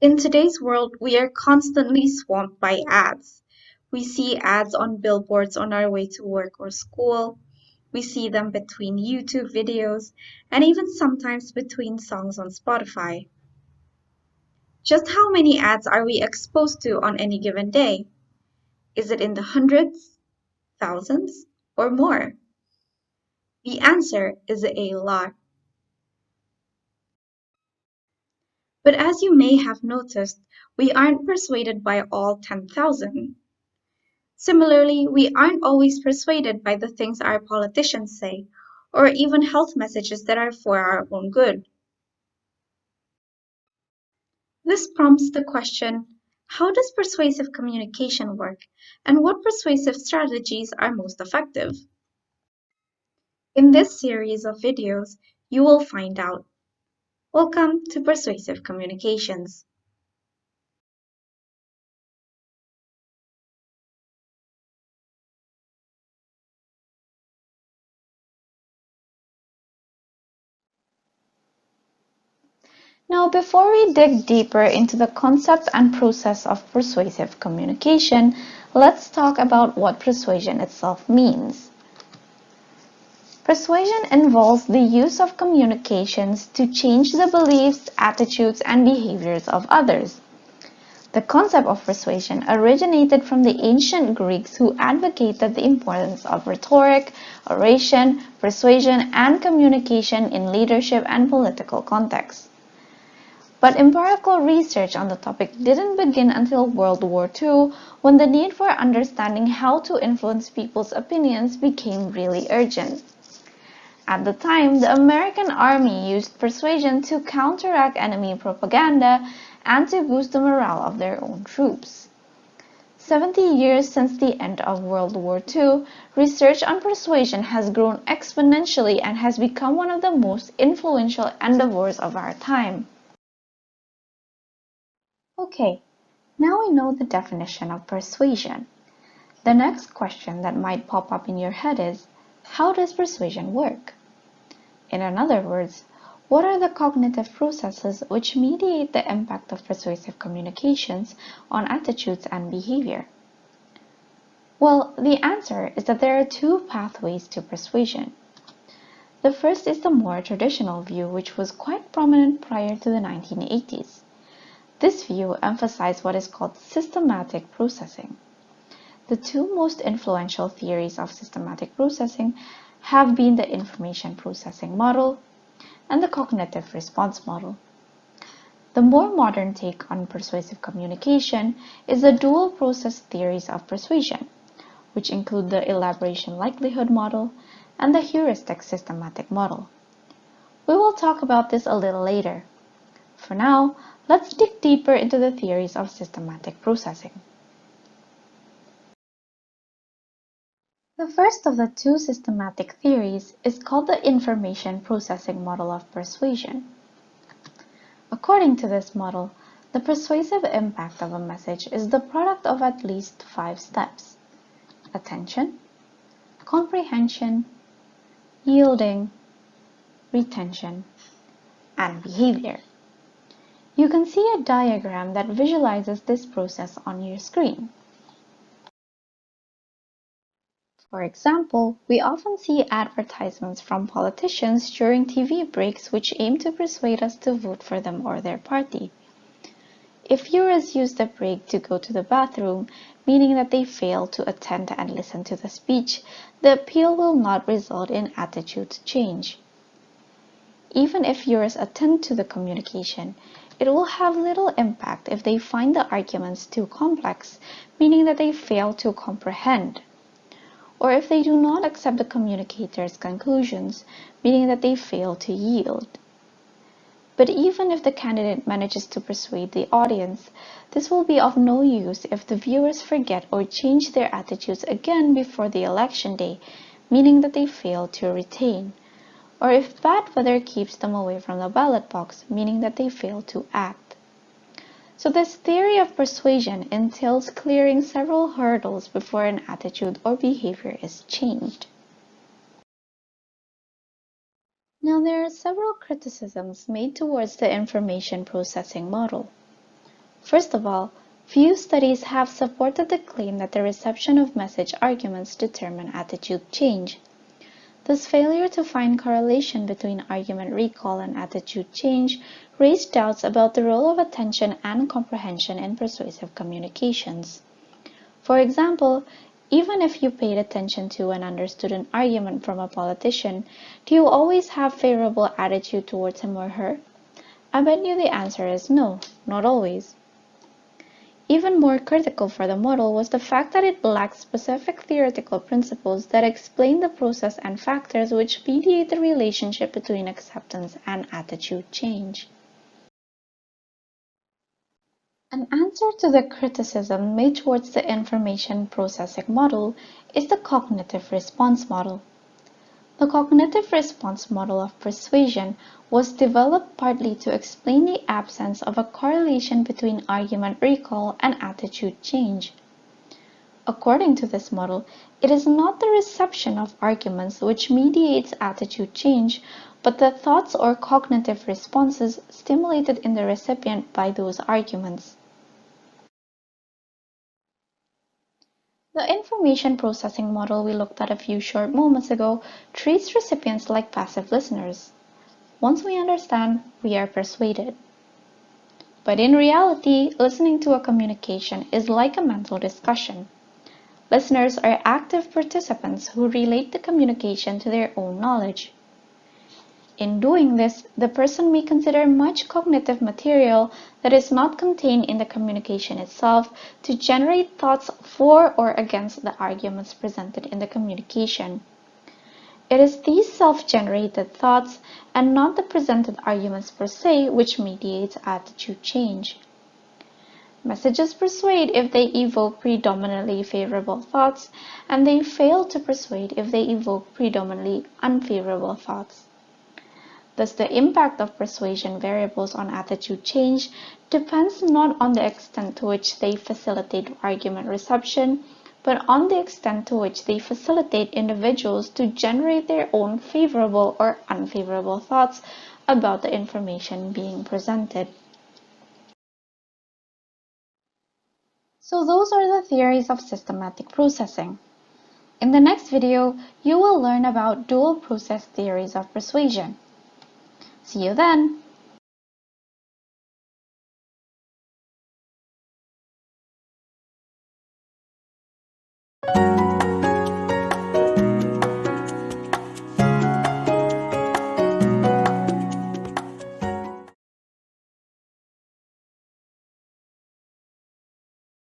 In today's world, we are constantly swamped by ads. We see ads on billboards on our way to work or school. We see them between YouTube videos and even sometimes between songs on Spotify. Just how many ads are we exposed to on any given day? Is it in the hundreds, thousands, or more? The answer is a lot. But as you may have noticed, we aren't persuaded by all 10,000. Similarly, we aren't always persuaded by the things our politicians say, or even health messages that are for our own good. This prompts the question, how does persuasive communication work, and what persuasive strategies are most effective? In this series of videos, you will find out. Welcome to Persuasive Communications. Now, before we dig deeper into the concept and process of persuasive communication, let's talk about what persuasion itself means. Persuasion involves the use of communications to change the beliefs, attitudes, and behaviors of others. The concept of persuasion originated from the ancient Greeks who advocated the importance of rhetoric, oration, persuasion, and communication in leadership and political contexts. But empirical research on the topic didn't begin until World War II, when the need for understanding how to influence people's opinions became really urgent. At the time, the American Army used persuasion to counteract enemy propaganda and to boost the morale of their own troops. 70 years since the end of World War II, research on persuasion has grown exponentially and has become one of the most influential endeavors of our time. Okay, now we know the definition of persuasion. The next question that might pop up in your head is, how does persuasion work? In other words, what are the cognitive processes which mediate the impact of persuasive communications on attitudes and behavior? Well, the answer is that there are two pathways to persuasion. The first is the more traditional view, which was quite prominent prior to the 1980s. This view emphasized what is called systematic processing. The two most influential theories of systematic processing have been the information processing model and the cognitive response model. The more modern take on persuasive communication is the dual process theories of persuasion, which include the elaboration likelihood model and the heuristic systematic model. We will talk about this a little later. For now, let's dig deeper into the theories of systematic processing. The first of the two systematic theories is called the information processing model of persuasion. According to this model, the persuasive impact of a message is the product of at least 5 steps: attention, comprehension, yielding, retention, and behavior. You can see a diagram that visualizes this process on your screen. For example, we often see advertisements from politicians during TV breaks which aim to persuade us to vote for them or their party. If viewers use the break to go to the bathroom, meaning that they fail to attend and listen to the speech, the appeal will not result in attitude change. Even if viewers attend to the communication, it will have little impact if they find the arguments too complex, meaning that they fail to comprehend, or if they do not accept the communicator's conclusions, meaning that they fail to yield. But even if the candidate manages to persuade the audience, this will be of no use if the viewers forget or change their attitudes again before the election day, meaning that they fail to retain, or if bad weather keeps them away from the ballot box, meaning that they fail to act. So this theory of persuasion entails clearing several hurdles before an attitude or behavior is changed. Now there are several criticisms made towards the information processing model. First of all, few studies have supported the claim that the reception of message arguments determine attitude change. This failure to find correlation between argument recall and attitude change raised doubts about the role of attention and comprehension in persuasive communications. For example, even if you paid attention to and understood an argument from a politician, do you always have favorable attitude towards him or her? I bet you the answer is no, not always. Even more critical for the model was the fact that it lacked specific theoretical principles that explain the process and factors which mediate the relationship between acceptance and attitude change. An answer to the criticism made towards the information processing model is the cognitive response model. The cognitive response model of persuasion was developed partly to explain the absence of a correlation between argument recall and attitude change. According to this model, it is not the reception of arguments which mediates attitude change, but the thoughts or cognitive responses stimulated in the recipient by those arguments. The information processing model we looked at a few short moments ago treats recipients like passive listeners. Once we understand, we are persuaded. But in reality, listening to a communication is like a mental discussion. Listeners are active participants who relate the communication to their own knowledge. In doing this, the person may consider much cognitive material that is not contained in the communication itself to generate thoughts for or against the arguments presented in the communication. It is these self-generated thoughts and not the presented arguments per se which mediates attitude change. Messages persuade if they evoke predominantly favorable thoughts, and they fail to persuade if they evoke predominantly unfavorable thoughts. Thus, the impact of persuasion variables on attitude change depends not on the extent to which they facilitate argument reception, but on the extent to which they facilitate individuals to generate their own favorable or unfavorable thoughts about the information being presented. So those are the theories of systematic processing. In the next video, you will learn about dual process theories of persuasion. See you then!